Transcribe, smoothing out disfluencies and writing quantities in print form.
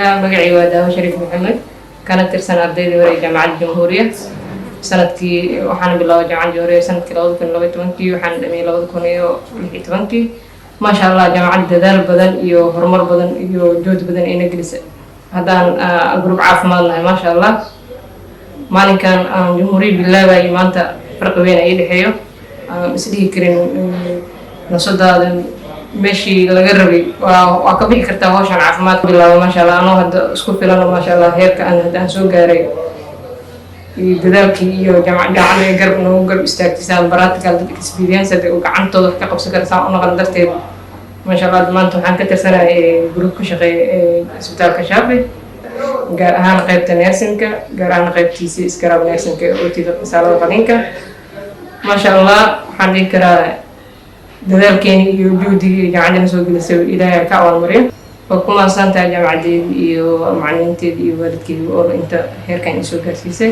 الله مقعي واداه شريف محمد كانت ترسنا أرديدي وري جامعة الجمهورية سنتكي وحنا بالله جامعة الجمهورية سنتكي لو كنا لو تمنكي وحنا دمي لو كنا لحي تمنكي ما شاء الله جامعة ددال بدن إيو هرمر بدن إيو جود بدن إنا جلسة هذا جروب عافمة الله ما شاء الله مالين كان جمهورية بالله باي ما أنت فرق بين أي حيو مسليه كرين نصد هذا ماشي لجربي وأكبر كرتاهوش عن عفمات بالله ما شاء الله أنا هذا سكوب لنا ما شاء الله هيك أنا هذا سوق جاري dadaalkii iyo jaamacadda garab nagu garab istaagtay baratical experience oo gacantooda ka qabsan kartaa oo noqon darteed ma sha Allah maanta waxaan ka tirsanahay group ka shaqeeya isbitaalka Shaafi gaar ahaan qaybta nursing-ka gaar ahaan qaybtiisa iskarab nursing-ka oo tida salada qalinka ma sha Allah waxaan dhihi karaa dadaalkeeni iyo juhdigii jaamacadda soo gelisay Ilaahay ka abaalmariyo وكما سانتا جامعة iyo macallimiinteedii iyo waalidkeedii oo inta heerkan soo gaarsiisay